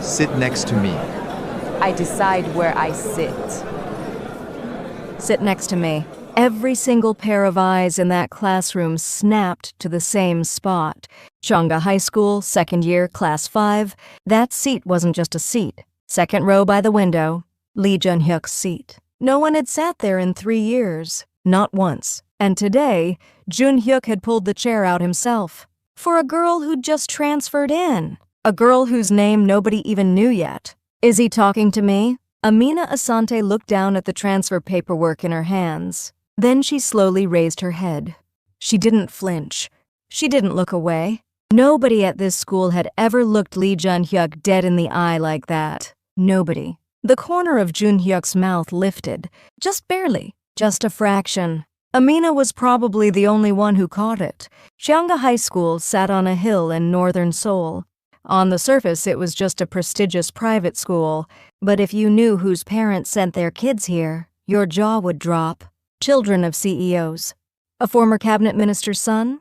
Sit next to me. I decide where I sit. Sit next to me. Every single pair of eyes in that classroom snapped to the same spot. Cheonga High School, second year, class 5. That seat wasn't just a seat. Second row by the window, Lee Jun-hyuk's seat. No one had sat there in 3 years. Not once. And today, Jun-hyuk had pulled the chair out himself. For a girl who'd just transferred in. A girl whose name nobody even knew yet. Is he talking to me? Amina Asante looked down at the transfer paperwork in her hands. Then she slowly raised her head. She didn't flinch. She didn't look away. Nobody at this school had ever looked Lee Jun-hyuk dead in the eye like that. Nobody. The corner of Jun-hyuk's mouth lifted. Just barely. Just a fraction. Amina was probably the only one who caught it. Cheonga High School sat on a hill in northern Seoul. On the surface, it was just a prestigious private school, but if you knew whose parents sent their kids here, your jaw would drop. Children of CEOs. A former cabinet minister's son?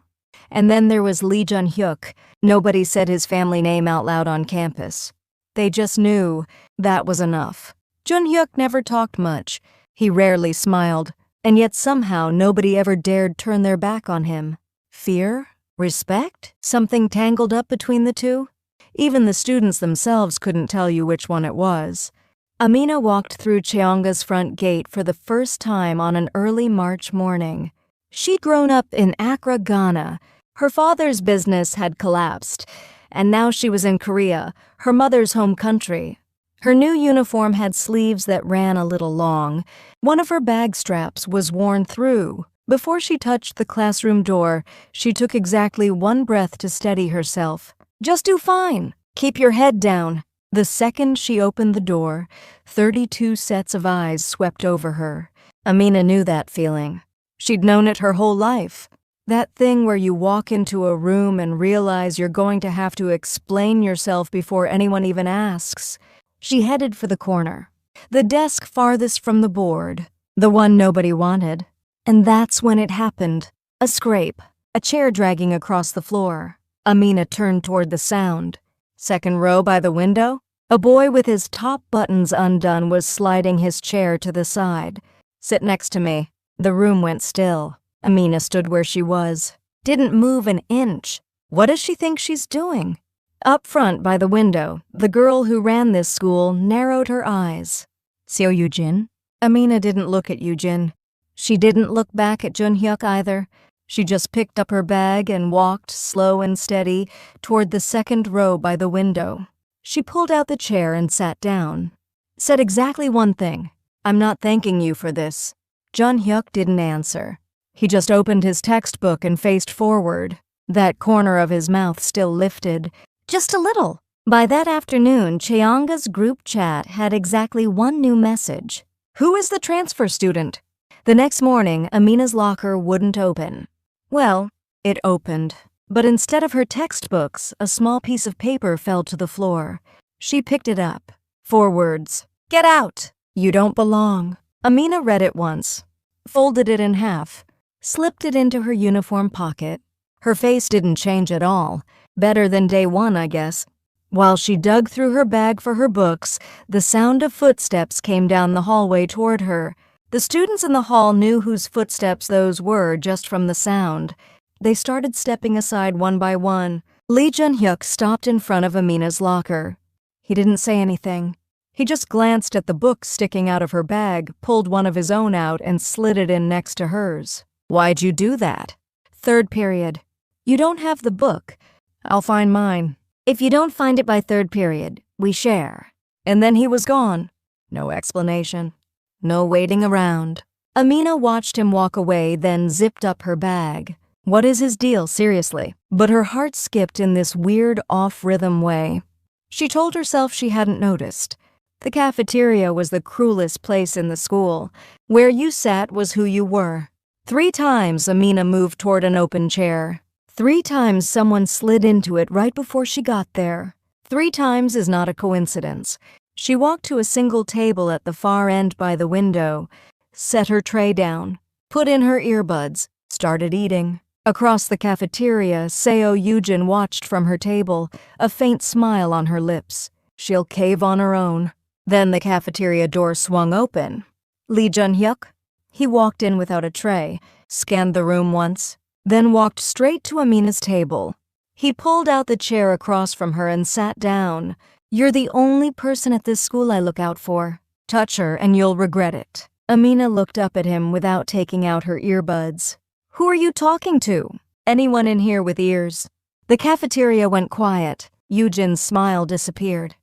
And then there was Lee Jun-hyuk. Nobody said his family name out loud on campus. They just knew that was enough. Jun-hyuk never talked much. He rarely smiled, and yet somehow nobody ever dared turn their back on him. Fear? Respect? Something tangled up between the two? Even the students themselves couldn't tell you which one it was. Amina walked through Cheonga's front gate for the first time on an early March morning. She'd grown up in Accra, Ghana. Her father's business had collapsed, and now she was in Korea, her mother's home country. Her new uniform had sleeves that ran a little long. One of her bag straps was worn through. Before she touched the classroom door, she took exactly one breath to steady herself. Just do fine. Keep your head down. The second she opened the door, 32 sets of eyes swept over her. Amina knew that feeling. She'd known it her whole life. That thing where you walk into a room and realize you're going to have to explain yourself before anyone even asks. She headed for the corner, the desk farthest from the board, the one nobody wanted. And that's when it happened. A scrape, a chair dragging across the floor. Amina turned toward the sound. Second row by the window, a boy with his top buttons undone was sliding his chair to the side. Sit next to me. The room went still. Amina stood where she was. Didn't move an inch. What does she think she's doing? Up front by the window, the girl who ran this school narrowed her eyes. Seo Yujin? Amina didn't look at Yujin. She didn't look back at Jun-hyuk either. She just picked up her bag and walked, slow and steady, toward the second row by the window. She pulled out the chair and sat down. Said exactly one thing. I'm not thanking you for this. Jun-hyuk didn't answer. He just opened his textbook and faced forward. That corner of his mouth still lifted. Just a little. By that afternoon, Cheonga's group chat had exactly one new message. Who is the transfer student? The next morning, Amina's locker wouldn't open. Well, it opened. But instead of her textbooks, a small piece of paper fell to the floor. She picked it up. 4 words. Get out! You don't belong. Amina read it once, folded it in half, slipped it into her uniform pocket. Her face didn't change at all. Better than day one, I guess. While she dug through her bag for her books, the sound of footsteps came down the hallway toward her. The students in the hall knew whose footsteps those were just from the sound. They started stepping aside one by one. Lee Jun-hyuk stopped in front of Amina's locker. He didn't say anything. He just glanced at the book sticking out of her bag, pulled one of his own out, and slid it in next to hers. Why'd you do that? 3rd period. You don't have the book. I'll find mine. If you don't find it by 3rd period, we share. And then he was gone. No explanation. No waiting around. Amina watched him walk away, then zipped up her bag. What is his deal, seriously? But her heart skipped in this weird, off-rhythm way. She told herself she hadn't noticed. The cafeteria was the cruelest place in the school. Where you sat was who you were. 3 times Amina moved toward an open chair. 3 times someone slid into it right before she got there. 3 times is not a coincidence. She walked to a single table at the far end by the window, set her tray down, put in her earbuds, started eating. Across the cafeteria, Seo Yujin watched from her table, a faint smile on her lips. She'll cave on her own. Then the cafeteria door swung open. Lee Jun-hyuk? He walked in without a tray, scanned the room once, then walked straight to Amina's table. He pulled out the chair across from her and sat down. You're the only person at this school I look out for. Touch her and you'll regret it. Amina looked up at him without taking out her earbuds. Who are you talking to? Anyone in here with ears? The cafeteria went quiet. Yoojin's smile disappeared.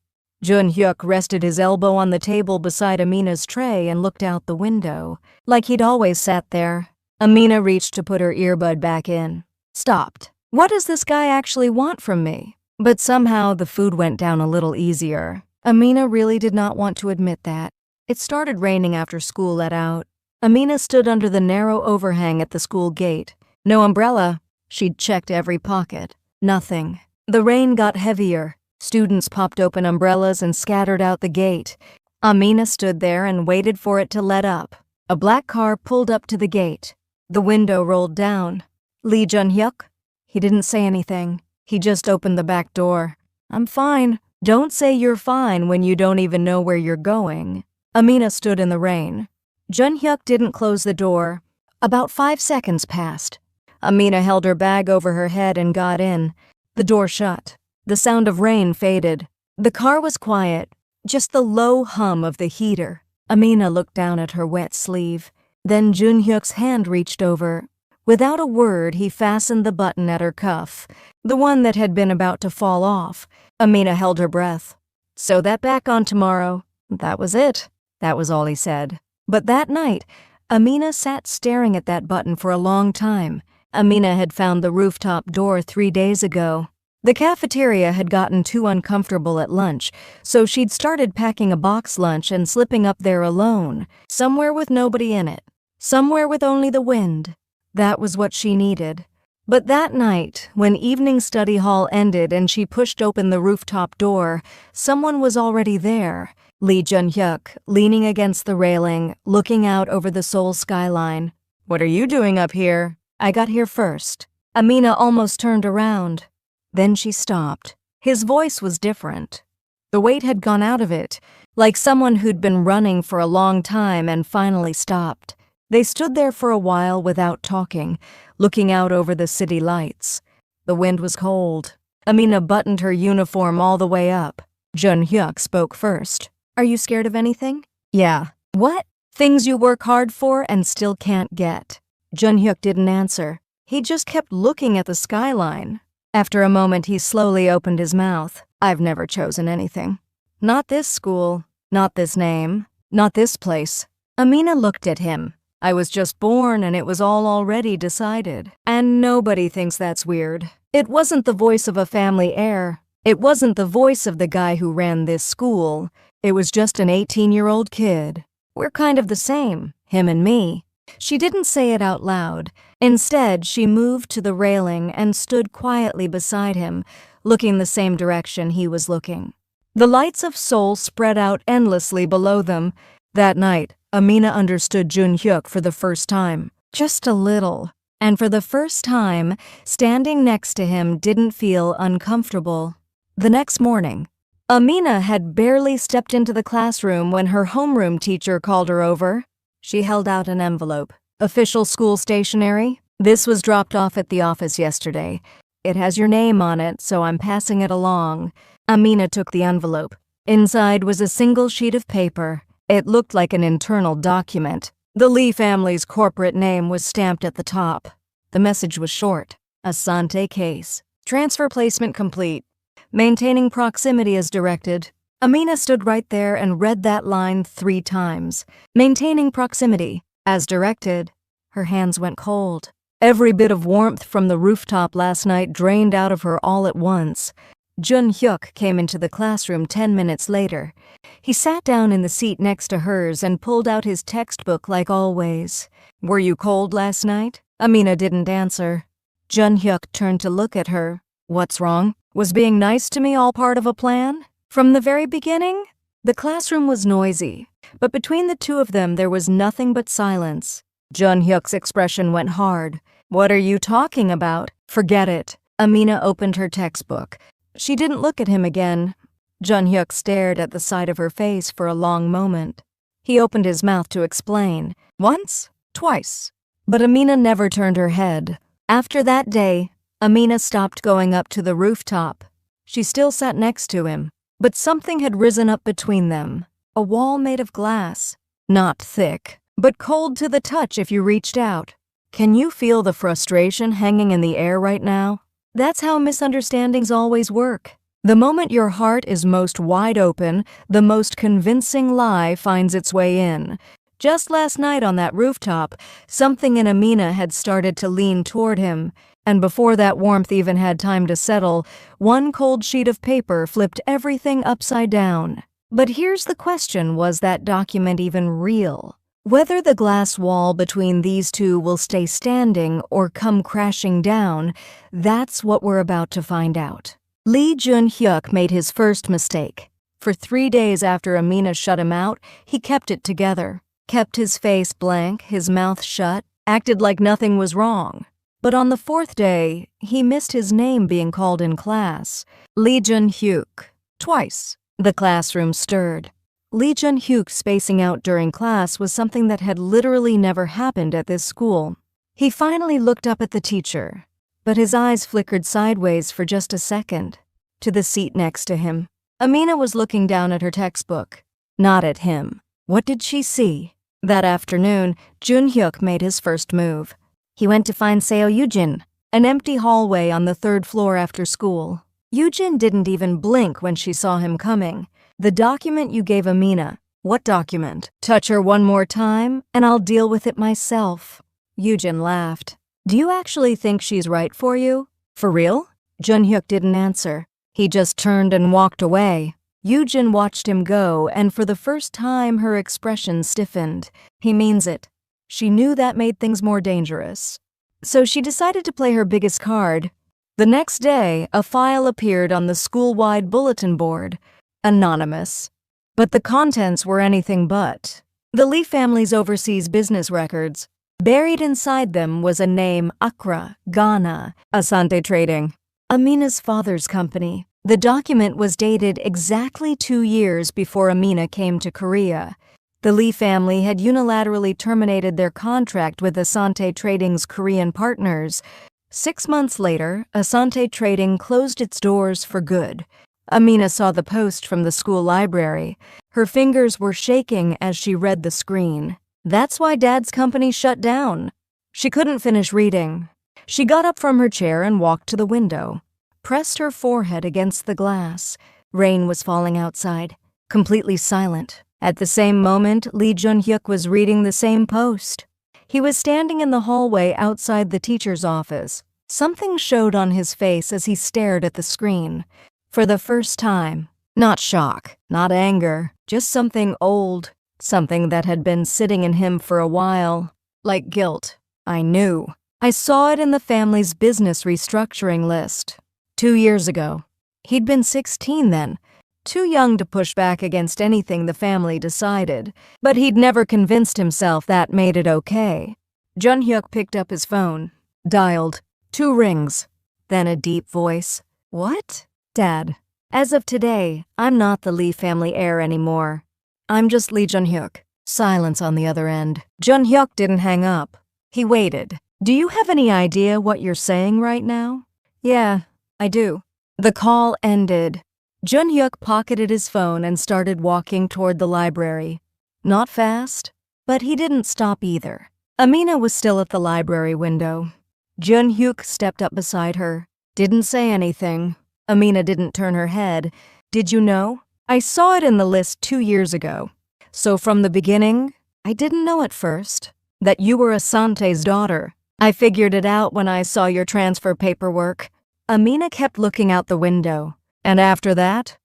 Jun-hyuk rested his elbow on the table beside Amina's tray and looked out the window, like he'd always sat there. Amina reached to put her earbud back in. Stopped. What does this guy actually want from me? But somehow the food went down a little easier. Amina really did not want to admit that. It started raining after school let out. Amina stood under the narrow overhang at the school gate. No umbrella. She'd checked every pocket. Nothing. The rain got heavier. Students popped open umbrellas and scattered out the gate. Amina stood there and waited for it to let up. A black car pulled up to the gate. The window rolled down. Lee Jun-hyuk? He didn't say anything. He just opened the back door. I'm fine. Don't say you're fine when you don't even know where you're going. Amina stood in the rain. Jun-hyuk didn't close the door. About 5 seconds passed. Amina held her bag over her head and got in. The door shut. The sound of rain faded. The car was quiet, just the low hum of the heater. Amina looked down at her wet sleeve. Then Jun-hyuk's hand reached over. Without a word, he fastened the button at her cuff, the one that had been about to fall off. Amina held her breath. Sew that back on tomorrow. That was it. That was all he said. But that night, Amina sat staring at that button for a long time. Amina had found the rooftop door 3 days ago. The cafeteria had gotten too uncomfortable at lunch, so she'd started packing a box lunch and slipping up there alone, somewhere with nobody in it, somewhere with only the wind. That was what she needed. But that night, when evening study hall ended and she pushed open the rooftop door, someone was already there. Lee Jun-hyuk, leaning against the railing, looking out over the Seoul skyline. What are you doing up here? I got here first. Amina almost turned around. Then she stopped. His voice was different. The weight had gone out of it, like someone who'd been running for a long time and finally stopped. They stood there for a while without talking, looking out over the city lights. The wind was cold. Amina buttoned her uniform all the way up. Jun-hyuk spoke first. Are you scared of anything? Yeah. What? Things you work hard for and still can't get. Jun-hyuk didn't answer. He just kept looking at the skyline. After a moment, he slowly opened his mouth. I've never chosen anything. Not this school, not this name, not this place. Amina looked at him. I was just born and it was all already decided. And nobody thinks that's weird. It wasn't the voice of a family heir. It wasn't the voice of the guy who ran this school. It was just an 18-year-old kid. We're kind of the same, him and me. She didn't say it out loud. Instead, she moved to the railing and stood quietly beside him, looking the same direction he was looking. The lights of Seoul spread out endlessly below them. That night, Amina understood Jun-hyuk for the first time. Just a little. And for the first time, standing next to him didn't feel uncomfortable. The next morning, Amina had barely stepped into the classroom when her homeroom teacher called her over. She held out an envelope. Official school stationery. This was dropped off at the office yesterday. It has your name on it, so I'm passing it along. Amina took the envelope. Inside was a single sheet of paper. It looked like an internal document. The Lee family's corporate name was stamped at the top. The message was short. Asante case. Transfer placement complete. Maintaining proximity as directed. Amina stood right there and read that line 3 times. Maintaining proximity, as directed. Her hands went cold. Every bit of warmth from the rooftop last night drained out of her all at once. Jun-hyuk came into the classroom 10 minutes later. He sat down in the seat next to hers and pulled out his textbook like always. Were you cold last night? Amina didn't answer. Jun-hyuk turned to look at her. What's wrong? Was being nice to me all part of a plan? From the very beginning? The classroom was noisy, but between the two of them there was nothing but silence. Jun-hyuk's expression went hard. What are you talking about? Forget it. Amina opened her textbook. She didn't look at him again. Jun-hyuk stared at the side of her face for a long moment. He opened his mouth to explain. Once, twice. But Amina never turned her head. After that day, Amina stopped going up to the rooftop. She still sat next to him, but something had risen up between them. A wall made of glass. Not thick, but cold to the touch if you reached out. Can you feel the frustration hanging in the air right now? That's how misunderstandings always work. The moment your heart is most wide open, the most convincing lie finds its way in. Just last night on that rooftop, something in Amina had started to lean toward him, and before that warmth even had time to settle, one cold sheet of paper flipped everything upside down. But here's the question, was that document even real? Whether the glass wall between these two will stay standing or come crashing down, that's what we're about to find out. Lee Jun-hyuk made his first mistake. For 3 days after Amina shut him out, he kept it together. Kept his face blank, his mouth shut, acted like nothing was wrong. But on the 4th day, he missed his name being called in class. Lee Jun-hyuk. Twice. The classroom stirred. Lee Jun-hyuk spacing out during class was something that had literally never happened at this school. He finally looked up at the teacher, but his eyes flickered sideways for just a second, to the seat next to him. Amina was looking down at her textbook, not at him. What did she see? That afternoon, Jun-hyuk made his first move. He went to find Seo Yujin, an empty hallway on the 3rd floor after school. Yujin didn't even blink when she saw him coming. The document you gave Amina. What document? Touch her one more time, and I'll deal with it myself. Yujin laughed. Do you actually think she's right for you? For real? Jun-hyuk didn't answer. He just turned and walked away. Yujin watched him go, and for the first time her expression stiffened. He means it. She knew that made things more dangerous. So she decided to play her biggest card. The next day, a file appeared on the school-wide bulletin board. Anonymous. But the contents were anything but. The Lee family's overseas business records. Buried inside them was a name, Accra, Ghana, Asante Trading, Amina's father's company. The document was dated exactly 2 years before Amina came to Korea. The Lee family had unilaterally terminated their contract with Asante Trading's Korean partners. 6 months later, Asante Trading closed its doors for good. Amina saw the post from the school library. Her fingers were shaking as she read the screen. That's why Dad's company shut down. She couldn't finish reading. She got up from her chair and walked to the window, pressed her forehead against the glass. Rain was falling outside, completely silent. At the same moment, Lee Jun-hyuk was reading the same post. He was standing in the hallway outside the teacher's office. Something showed on his face as he stared at the screen. For the first time, not shock, not anger, just something old, something that had been sitting in him for a while, like guilt. I knew. I saw it in the family's business restructuring list. 2 years ago. He'd been 16 then, too young to push back against anything the family decided, but he'd never convinced himself that made it okay. Jun-hyuk picked up his phone, dialed. 2 rings. Then a deep voice. What? Dad. As of today, I'm not the Lee family heir anymore. I'm just Lee Jun-hyuk. Silence on the other end. Jun-hyuk didn't hang up. He waited. Do you have any idea what you're saying right now? Yeah, I do. The call ended. Jun-hyuk pocketed his phone and started walking toward the library. Not fast, but he didn't stop either. Amina was still at the library window. Jun-hyuk stepped up beside her. Didn't say anything. Amina didn't turn her head. Did you know? I saw it in the list 2 years ago. So from the beginning, I didn't know at first that you were Asante's daughter. I figured it out when I saw your transfer paperwork. Amina kept looking out the window. And after that,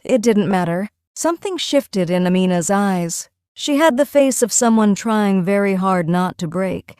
it didn't matter. Something shifted in Amina's eyes. She had the face of someone trying very hard not to break.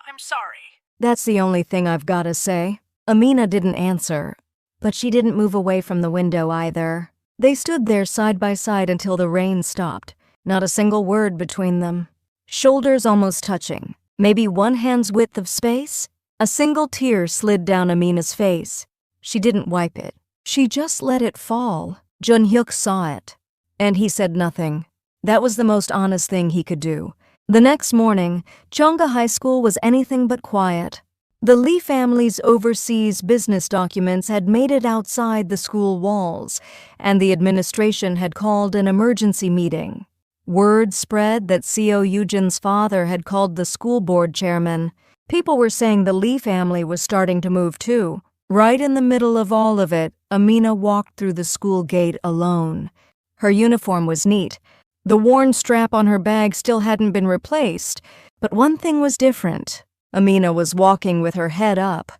I'm sorry. That's the only thing I've got to say. Amina didn't answer. But she didn't move away from the window either. They stood there side by side until the rain stopped. Not a single word between them. Shoulders almost touching. Maybe 1 hand's width of space? A single tear slid down Amina's face. She didn't wipe it. She just let it fall. Jun-hyuk saw it, and he said nothing. That was the most honest thing he could do. The next morning, Cheonga High School was anything but quiet. The Lee family's overseas business documents had made it outside the school walls, and the administration had called an emergency meeting. Word spread that Seo Yujin's father had called the school board chairman. People were saying the Lee family was starting to move too. Right in the middle of all of it, Amina walked through the school gate alone. Her uniform was neat. The worn strap on her bag still hadn't been replaced, but one thing was different. Amina was walking with her head up.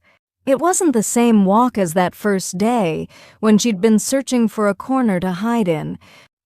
It wasn't the same walk as that first day, when she'd been searching for a corner to hide in.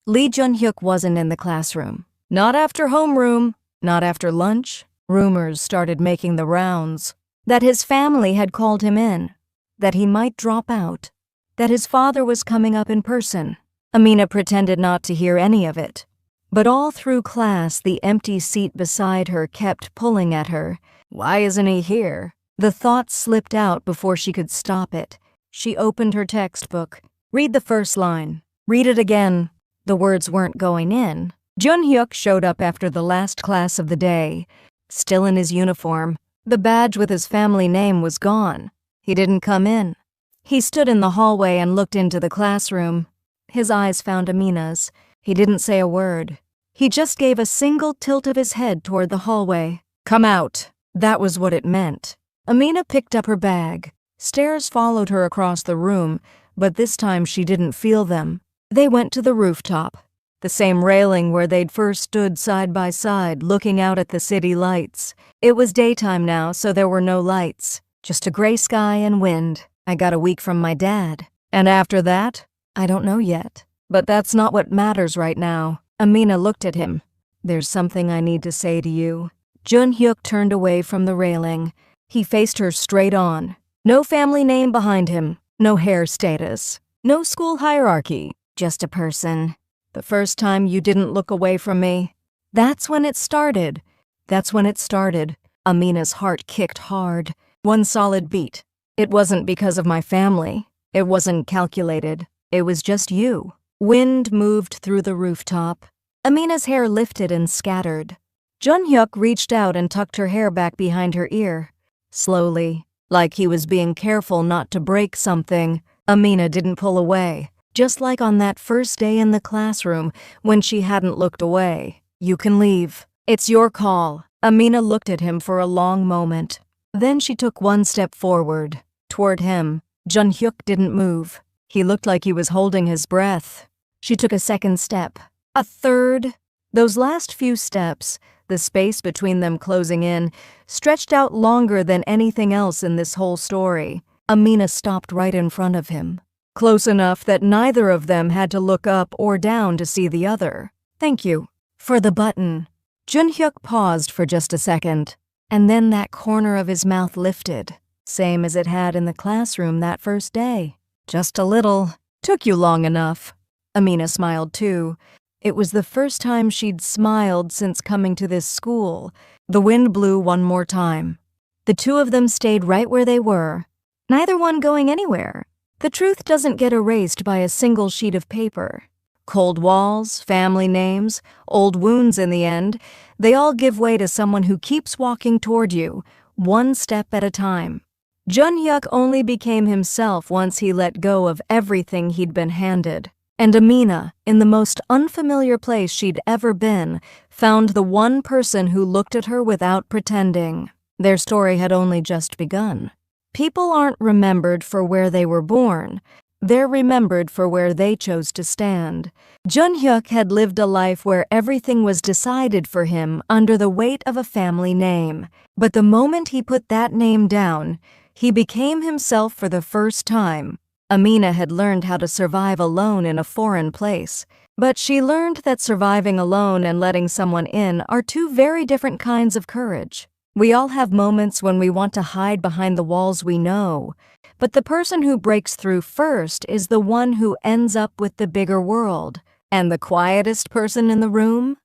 Lee Jun-hyuk wasn't in the classroom. Not after homeroom, not after lunch. Rumors started making the rounds that his family had called him in, that he might drop out, that his father was coming up in person. Amina pretended not to hear any of it. But all through class, the empty seat beside her kept pulling at her. Why isn't he here? The thought slipped out before she could stop it. She opened her textbook. Read the first line. Read it again. The words weren't going in. Jun-hyuk showed up after the last class of the day. Still in his uniform. The badge with his family name was gone. He didn't come in. He stood in the hallway and looked into the classroom. His eyes found Amina's. He didn't say a word. He just gave a single tilt of his head toward the hallway. Come out. That was what it meant. Amina picked up her bag. Stairs followed her across the room, but this time she didn't feel them. They went to the rooftop, the same railing where they'd first stood side by side, looking out at the city lights. It was daytime now, so there were no lights, just a gray sky and wind. I got a week from my dad. And after that, I don't know yet. But that's not what matters right now. Amina looked at him. There's something I need to say to you. Jun-hyuk turned away from the railing. He faced her straight on. No family name behind him. No hair status. No school hierarchy. Just a person. The first time you didn't look away from me. That's when it started. That's when it started. Amina's heart kicked hard. One solid beat. It wasn't because of my family. It wasn't calculated. It was just you. Wind moved through the rooftop. Amina's hair lifted and scattered. Jun-hyuk reached out and tucked her hair back behind her ear. Slowly, like he was being careful not to break something, Amina didn't pull away, just like on that first day in the classroom when she hadn't looked away. You can leave. It's your call. Amina looked at him for a long moment. Then she took one step forward, toward him. Jun-hyuk didn't move. He looked like he was holding his breath. She took a second step. A third. Those last few steps, the space between them closing in, stretched out longer than anything else in this whole story. Amina stopped right in front of him, close enough that neither of them had to look up or down to see the other. Thank you. For the button. Jun-hyuk paused for just a second, and then that corner of his mouth lifted, same as it had in the classroom that first day. Just a little. Took you long enough. Amina smiled too. It was the first time she'd smiled since coming to this school. The wind blew one more time. The two of them stayed right where they were, neither one going anywhere. The truth doesn't get erased by a single sheet of paper. Cold walls, family names, old wounds in the end, they all give way to someone who keeps walking toward you, one step at a time. Jun-hyuk only became himself once he let go of everything he'd been handed. And Amina, in the most unfamiliar place she'd ever been, found the one person who looked at her without pretending. Their story had only just begun. People aren't remembered for where they were born. They're remembered for where they chose to stand. Jun-hyuk had lived a life where everything was decided for him under the weight of a family name. But the moment he put that name down, he became himself for the first time. Amina had learned how to survive alone in a foreign place, but she learned that surviving alone and letting someone in are two very different kinds of courage. We all have moments when we want to hide behind the walls we know, but the person who breaks through first is the one who ends up with the bigger world. And the quietest person in the room?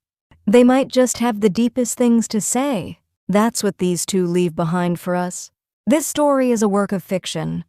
They might just have the deepest things to say. That's what these two leave behind for us. This story is a work of fiction,